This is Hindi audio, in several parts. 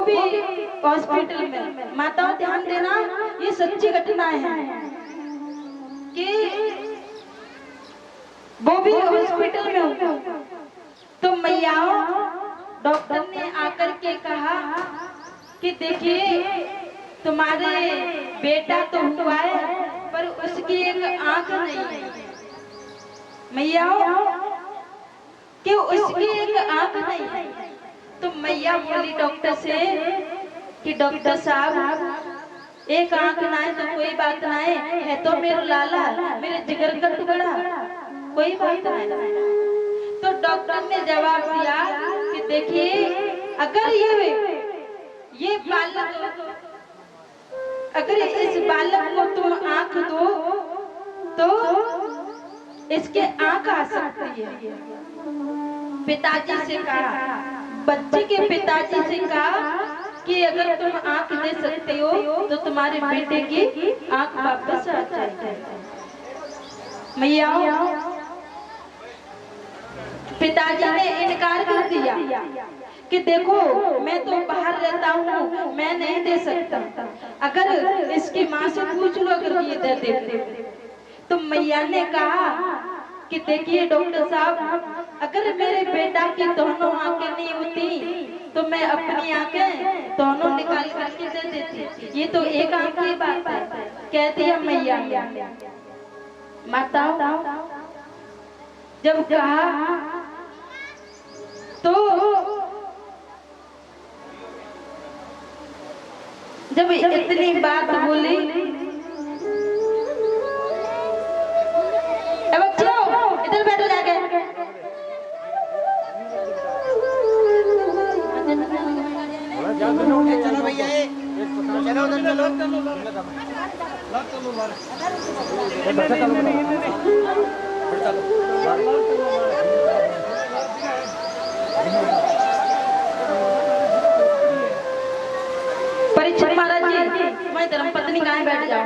भी हॉस्पिटल में। माताओं ध्यान देना, ये सच्ची घटनाएं हैं कि वो भी हॉस्पिटल में हूँ। तो मैयाओं, डॉक्टर ने आकर के कहा कि देखिए तुम्हारे बेटा तो हुआ है पर उसकी एक आंख नहीं है। मैयाओं कि उसकी एक आंख नहीं है। तो मैया बोली डॉक्टर से कि डॉक्टर साहब एक आंख ना है तो कोई बात ना है तो मेरा लाला, मेरे जिगर का टुकड़ा, कोई बात नहीं। तो डॉक्टर ने जवाब दिया कि देखिए अगर ये बालक, अगर इस बालक को तुम आंख दो तो इसके आंख आ सकती है। पिताजी से कहा, बच्चे के पिताजी से कहा कि अगर तुम आंख दे सकते हो तो तुम्हारे बेटे की आंख वापस आ जाएगी। मैया पिताजी ने इनकार कर दिया कि देखो मैं तो बाहर रहता हूँ, मैं नहीं दे सकता, अगर इसकी माँ से पूछ लो अगर ये दे दे। तो मैया ने कहा कि देखिए डॉक्टर साहब अगर मेरे बेटा की दोनों आंखें नहीं होती तो मैं अपनी आंखें दोनों निकाल करके दे देती, ये तो एक आंख की बात है। कहती है मैया। माताओं जब कहा तो जब इतनी बात बोली, बच्चों इधर बैठो जाके। चलो भैया चलो उधर परीक्षक महाराज जी, मैं धर्म पत्नी कहाँ बैठ जाओ।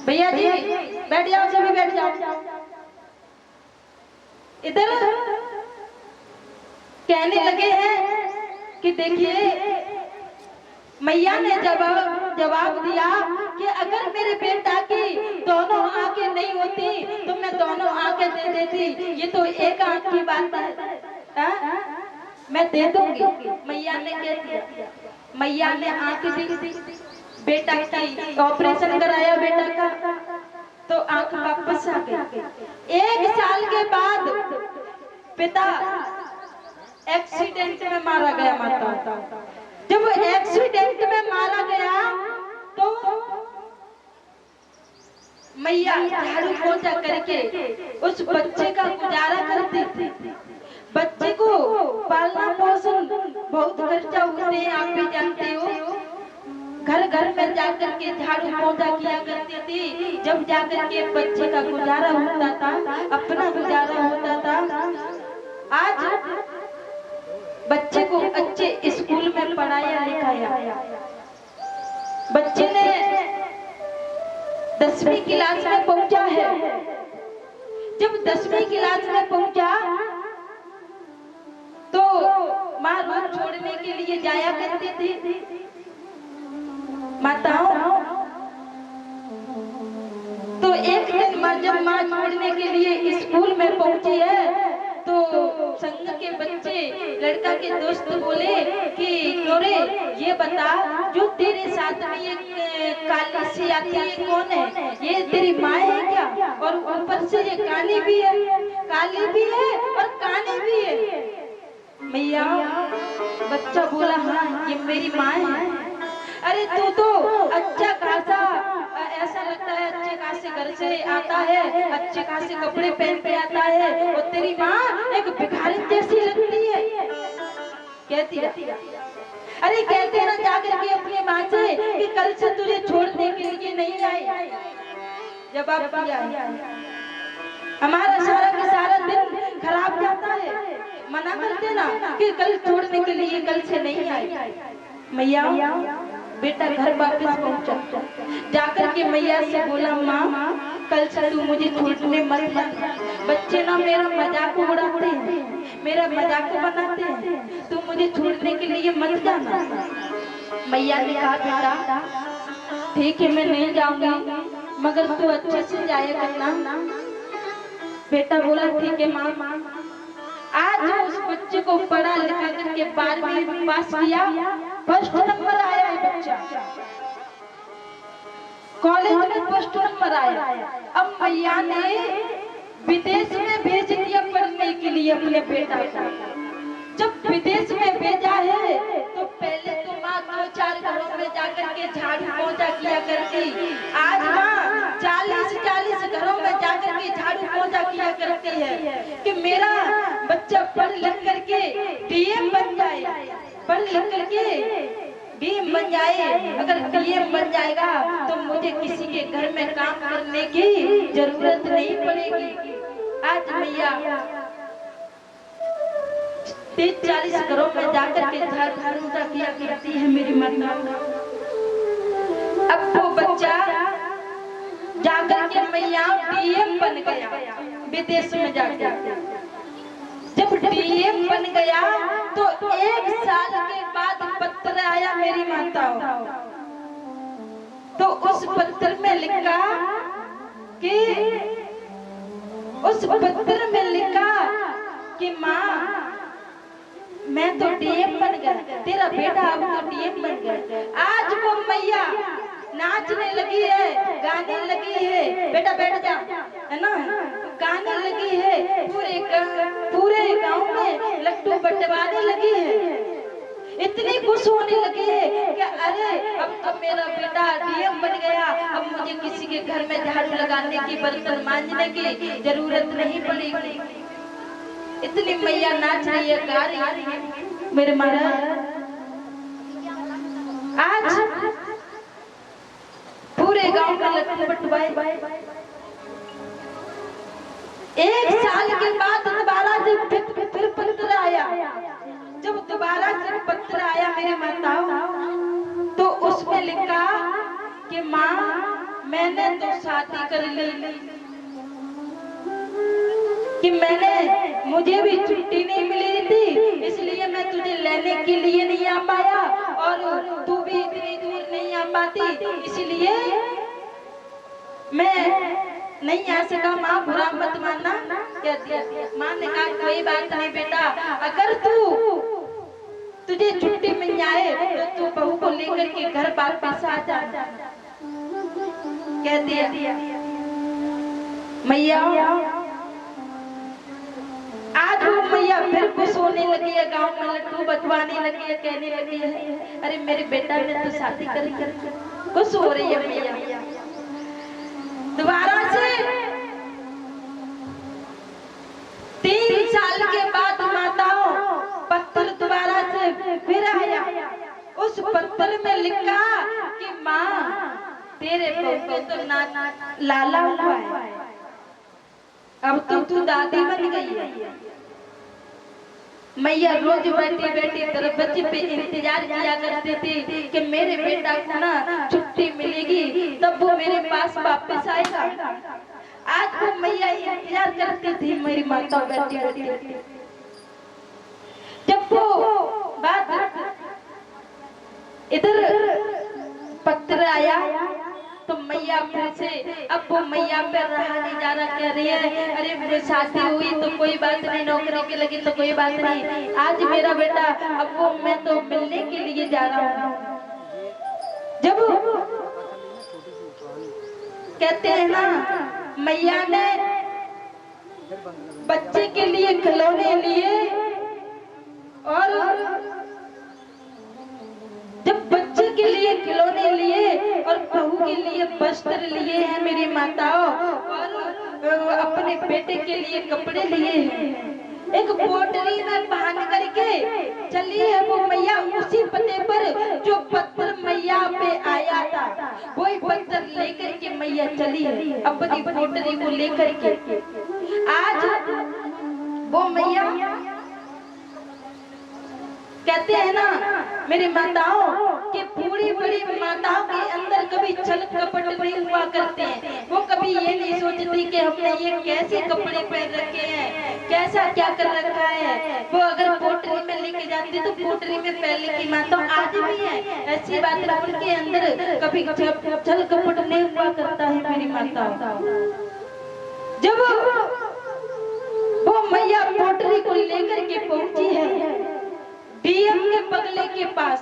भैया जी बैठ जाओ, सभी बैठ जाओ। इधर कहने लगे हैं कि देखिए मैया ने जवाब दिया कि अगर मेरे बेटा की दोनों आंखें नहीं होती तो मैं दोनों आंखें दे देती, ये तो एक आंख की बात है, मैं दे दूंगी। मैया ने कह दिया। मैया ने आंख दी, बेटा की ऑपरेशन कराया बेटा का, तो आंख वापस आ गई। 1 साल के बाद पिता एक्सीडेंट में मारा गया। माता जब एक्सीडेंट में मारा गया तो मैया झाड़ू पोछा करके उस बच्चे का गुजारा करती थी। बच्चे को पालना पोषण बहुत खर्चा होते हैं, आप भी जानते हो। घर घर में जाकर के झाड़ू पोछा किया करती थी, जब जाकर के बच्चे का गुजारा होता था, अपना गुजारा होता था। आज बच्चे को अच्छे स्कूल में पढ़ाया लिखाया, बच्चे ने 10वीं क्लास में पहुंचा है। जब 10वीं क्लास में पहुंचा तो माँ रोज छोड़ने के लिए जाया करती थी। माताओं तो एक दिन जब माँ छोड़ने के लिए स्कूल में पहुंची है तो संग के बच्चे लड़का के दोस्त बोले कि नोरे ये बता जो तेरे साथ में ये काली सी आती है कौन है, ये तेरी माँ है क्या? और ऊपर से ये काली भी है, काली भी है और काली भी है। मैया बच्चा बोला हाँ ये मेरी माँ है। अरे तू तो अच्छा खासा ऐसा लगता है अच्छे खासे घर से आता है, अच्छे खासे कपड़े पहन के आता है, और तेरी माँ एक भिखारी जैसी लगती है। कहती है अरे कहते ना जाकर के अपनी माँ से कि कल से तुझे छोड़ने के लिए नहीं आई। जवाब दिया हमारा सारा का सारा दिन खराब जाता है, मना करते ना कि कल छोड़ने के लिए कल से नहीं आई। मैया बेटा घर वापस पहुंचा, जाकर के मैया से बोला माँ कल से तू मुझे छोड़ने मत। बच्चे ना मेरा मजाक उड़ाते हैं, मेरा मजाक बनाते हैं, तू मुझे छोड़ने के लिए मत जाना। मैया ने कहा बेटा ठीक है मैं नहीं जाऊंगी मगर तू अच्छे से जाया करना। बेटा बोला ठीक है माँ। आज उस बच्चे को पढ़ा लिखा करके 12वीं पास किया, फर्स्ट नंबर आया है बच्चा, कॉलेज में फर्स्ट नंबर आया। अब मैया ने विदेश में भेज दिया पढ़ने के लिए अपने बेटा को। जब विदेश में भेजा है तो पहले तो माँ 2-4 घरों में जाकर के झाड़ू पोंछा किया करती, आज माँ 40-40 घरों में जाकर के झाड़ू पोंछा किया करती है कि मेरा बच्चा पढ़ लिख करके डीएम बन जाए, पढ़ लिख करके डीएम बन जाए। अगर डीएम बन जाएगा तो मुझे किसी के घर में काम करने की जरूरत नहीं पड़ेगी। आज मैया 30-40 घरों में जाकर के झाड़ू पोंछा किया करती है मेरी माता। अब वो बच्चा जाकर के मैया डीएम बन गया विदेश में जाकर। जब डीएम बन गया तो 1 साल के बाद पत्र आया मेरी माता। तो उस पत्र में लिखा कि माँ मैं तो डीएम बन गया, तेरा बेटा अब तो डीएम बन गया। आज वो मैया नाचने लगी है, गाने लगी है, बेटा बैठ जा, है ना, गाने लगी है, पूरे गांव में लड्डू बंटवाने लगी है। इतनी खुश होने लगी है कि अरे अब तो मेरा बेटा डीएम बन गया, अब मुझे किसी के घर में झाड़ू लगाने की, बर्तन मांजने की जरूरत नहीं पड़ेगी। इतनी मैया नाच रही है, गा रही है मेरे महाराज। आज पूरे गांव में लड्डू बंटवाए। 1 साल के बाद दोबारा से फिर पत्र आया। जब दोबारा से पत्र आया मेरे माताओं तो उसमें लिखा कि माँ मैंने तो शादी कर ली कि मुझे भी छुट्टी नहीं मिली थी, इसलिए मैं तुझे लेने के लिए नहीं आ पाया और तू भी इतनी दूर नहीं आ पाती, इसलिए मैं नहीं आ सका। माँ बुरा मत मानना, कहती है। माँ ने कहा कोई बात नहीं बेटा, अगर तुझे छुट्टी मिल जाए तो तू बहू को लेकर के घर वापस आ जा, कहती है मैया। आज वो मैया फिर खुश होने लगी है, गांव में लड्डू बंटवाने लगी है, कहने लगी है अरे मेरे बेटा ने तो शादी करी, खुश हो रही है मैया। दोबारा से 3 साल के बाद माताओं पत्र दोबारा से फिर आया। उस पत्र में लिखा कि माँ तेरे बहू तो लाला हुआ है, अब तो तू दादी बन गई है। मैया रोज बैठी बैठी दरवाजे पे इंतजार किया करती थी कि मेरे बेटा को ना छुट्टी मिलेगी तब वो मेरे पास वापस आएगा। आज वो मैया इंतजार करती थी मेरी माता बैठी बैठी। जब वो बात इधर पत्र आया तो मैया फिर से, अब वो मैया पे रहा नहीं जा रहा, कह रही है अरे मेरी शादी हुई तो कोई बात नहीं, नौकरी के लगी तो कोई बात नहीं, आज मेरा बेटा अब वो मैं तो मिलने के लिए जा रहा हूँ। जब कहते हैं ना मैया ने बच्चे के लिए खिलौने लिए और जब बच्चे के लिए खिलौने लिए और बहू के लिए वस्त्र लिए हैं मेरी माताओं, और अपने बेटे के लिए कपड़े लिए हैं, एक पोटली में बांध करके चली है वो मैया उसी पते पर जो पत्र मैया पे आया था, वही पत्र लेकर के मैया चली है अपनी पोटली को लेकर के। आज वो मैया कहते हैं ना मेरी माताओं कि पूरी बड़ी माताओं के अंदर कभी छल कपट नहीं हुआ करते हैं। वो कभी ये नहीं सोच सोचती कि हमने ये कैसे कपड़े पहन रखे हैं, कैसा क्या कर रखा है। वो अगर पोटरी में लेके जाती तो पोटरी में पहले की माता आज भी है। ऐसी बातें उनके अंदर कभी छल कपट नहीं हुआ करता है मेरी माता। जब वो मैया पोटरी को लेकर के पहुंची है डीएम के बगले के पास,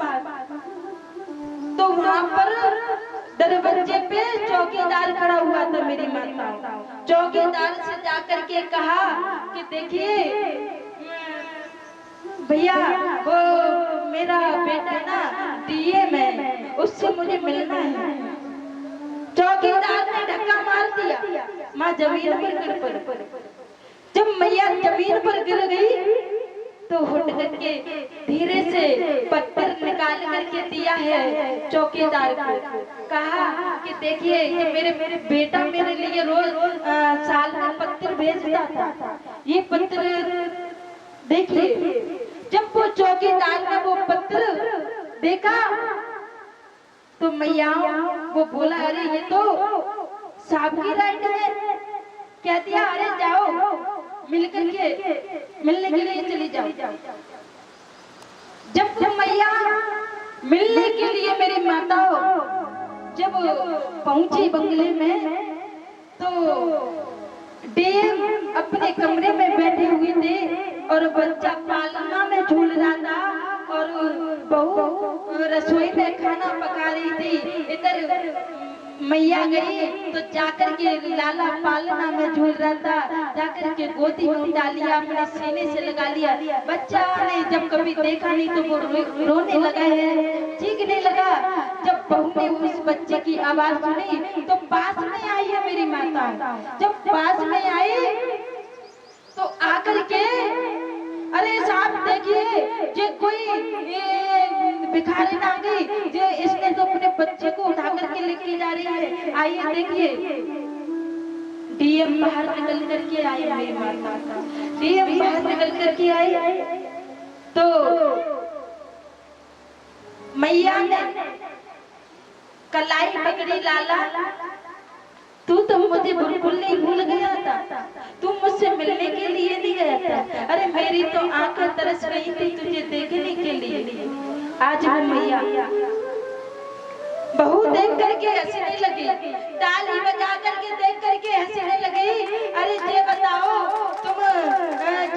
तो वहां पर दरवाजे पे चौकीदार खड़ा हुआ था मेरी माता। चौकीदार से जाकर के कहा कि देखिए भैया, वो मेरा बेटा ना डीएम है, उससे मुझे मिलना है। चौकीदार ने धक्का मार दिया, माँ जमीन पर गिर पड़ी। जब मैया जमीन पर गिर गई तो उठ करके धीरे से पत्थर निकाल करके दिया है चौकीदार को। कहा कि देखिए ये मेरे बेटा मेरे लिए रोज साल में पत्थर भेजता था, ये पत्थर देखिए। जब वो चौकीदार ने वो पत्थर देखा तो मैया वो बोला, अरे ये तो सांप की राइट है। क्या दिया, अरे जाओ मिलने के लिए चली जाओ। जब मैया मिलने के लिए मेरी माता जब पहुंची बंगले में तो डीएम अपने कमरे में बैठे हुए थे और बच्चा पालना में झूल रहा था और बहू रसोई में खाना पका रही थी। इधर मैया गई तो जाकर के लाला पालना में झूल रहा था, जाकर के गोदी में उठा लिया, अपने सीने से लगा लिया। बच्चा ने जब कभी देखा नहीं तो वो रोने लगा है, चीखने लगा। जब बहू ने उस बच्चे की आवाज सुनी तो पास में आई है मेरी माता। जब पास में आई तो आकर के, अरे साहब देखिए ये कोई भिखारी ना गई, ये इसने तो अपने बच्चे को उठा करके लेके जा रही है, आइए देखिए। डीएम बाहर निकल करके आई मेरी माता। डीएम बाहर निकल करके आई तो मैया ने कलाई पकड़ी, लाला तू तो मुझे बिल्कुल नहीं भूल गया था, तू मुझसे मिलने के लिए नहीं गया था। अरे मेरी तो आंखें तरस रही थी तुझे देखने के लिए। आज वो मैया बहू देख करके हंसने लगी, ताली बजा करके देख करके हंसने लगी। अरे ये बताओ तुम,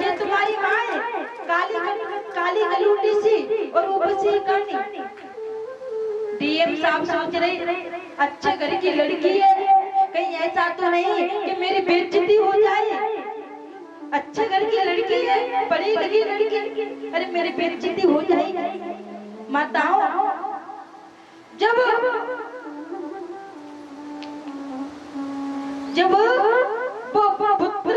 ये तुम्हारी माँ है, काली गलूटी सी और ऊपर से कानी। डीएम साहब सोच रहे अच्छे घर की लड़की है, कहीं ऐसा तो नहीं कि मेरी बेइज्जती हो जाए। अच्छे घर की लड़की है, पढ़ी लिखी लड़की, अरे मेरी बेइज्जती हो जाएगी। माताओं जब वो पुत्र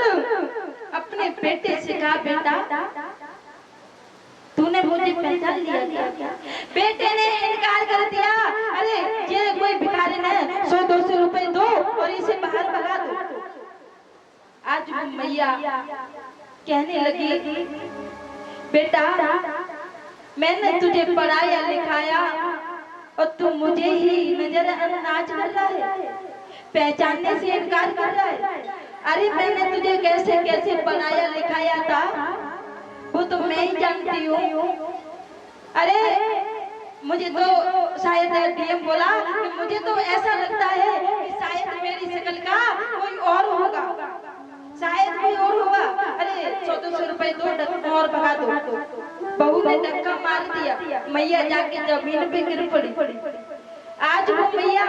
अपने बेटे से कहा, बेटा तूने मुझे पहचान लिया क्या? बेटे ने इनकार कर दिया, अरे ये कोई भिखारी नहीं, 100-200 रुपए दो और इसे बाहर भगा दो। आज वो मैया कहने लगी, बेटा मैंने तुझे पढ़ाया लिखाया और तू मुझे ही नजरअंदाज कर रहा है, पहचानने से इनकार कर रहा है। अरे मैंने तुझे कैसे कैसे पढ़ाया लिखाया था वो तो मैं ही जानती हूँ। अरे मुझे तो शायद डीएम बोला कि मुझे तो ऐसा लगता है कि शायद मेरी शक्ल का कोई और होगा, शायद कोई और होगा। अरे 100-200 रुपए दो और भगा दो। बहू ने धक्का मार दिया, मैया जाके जमीन पे गिर पड़ी। आज वो मैया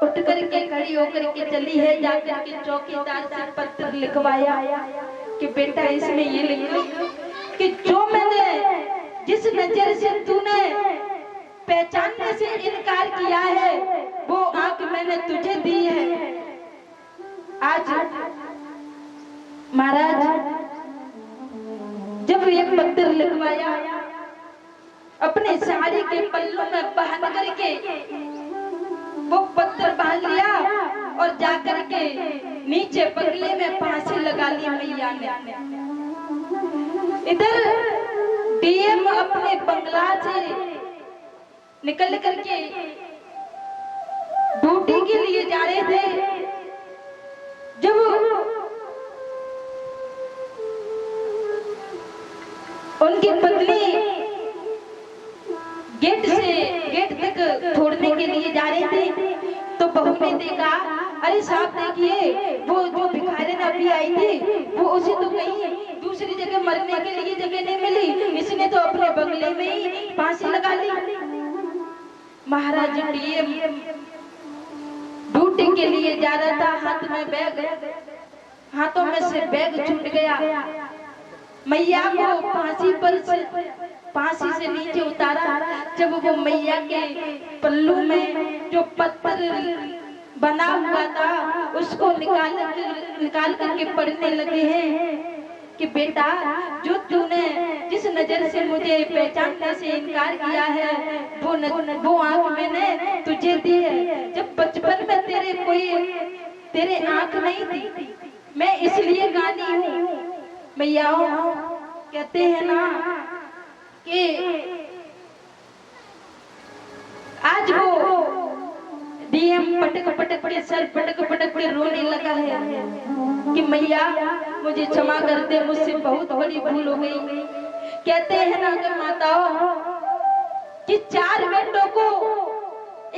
उठ करके खड़ी होकर के चली है, जाकर के चौकीदार से पत्र लिखवाया कि बेटा इसमें ये लिखो कि जो मैंने जिस नजर से तूने पहचानने से इनकार किया है वो आंख मैंने तुझे दी है। आज महाराज जब ये पत्र लिखवाया, अपने साड़ी के पल्लू में बांध करके वो पत्र बांध लिया और जाकर के नीचे बगले में फांसी लगा ली मैया ने। इधर डीएम अपने बंगला से निकल करके ड्यूटी के लिए जा रहे थे छोड़ने के लिए जा रहे थे तो बहू ने देखा, अरे साहब देखिए वो जो भिखारिन अभी आई थी वो उसे तो कहीं दूसरी जगह मरने के लिए जगह नहीं मिली, इसने तो अपने बंगले में ही फांसी लगा ली। महाराज डीएम ड्यूटी के लिए जा रहा था, हाथ में बैग, हाथों में से बैग छूट गया। मैया को फांसी से नीचे उतारा। जब वो मैया के पल्लू में जो पत्थर बना हुआ था उसको निकाल करके पढ़ने लगे हैं कि बेटा जो तूने जिस नजर से मुझे पहचानने से इनकार किया है वो आंख मैंने तुझे दी है। जब बचपन में तेरे आंख नहीं थी, मैं इसलिए गानी हूँ। मैयाओं कहते हैं ना कि आज वो डीएम पटक के सर पटक के रोने लगा है कि मैया मुझे क्षमा कर दे, मुझसे बहुत बड़ी भूल हो गई। कहते हैं ना कि माताओं कि 4 बेटों को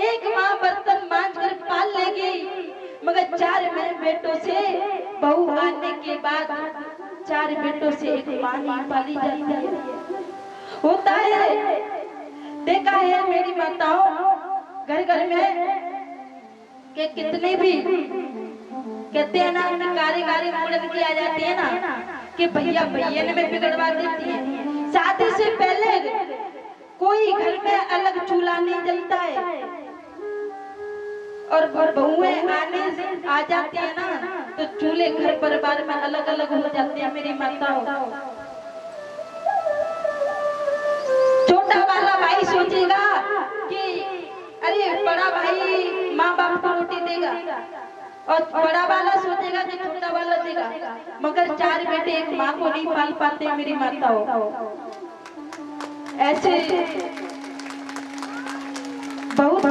एक माँ बर्तन मांझ कर पाल लेगी, मगर 4 बेटों से बहू आने के बाद 4 बेटों से एक माँ नहीं पाली जाती है। होता है, देखा है मेरी माताओं घर घर में कि कितने भी कहते हैं ना कि कारीगरी मदद की आ जाती है ना कि भैया भैया में बिगड़वा देती है। शादी से पहले कोई घर में अलग चूल्हा नहीं जलता है और बहुएं आने से आ जाती है ना तो चूल्हे घर परिवार में अलग अलग हो जाते हैं। मेरी माताओं, छोटा वाला भाई सोचेगा कि अरे बड़ा भाई माँ बाप को रोटी देगा और बड़ा वाला सोचेगा कि छोटा वाला देगा, मगर 4 बेटे एक माँ को नहीं पाल पाते। मेरी माताओं, ऐसे बहुत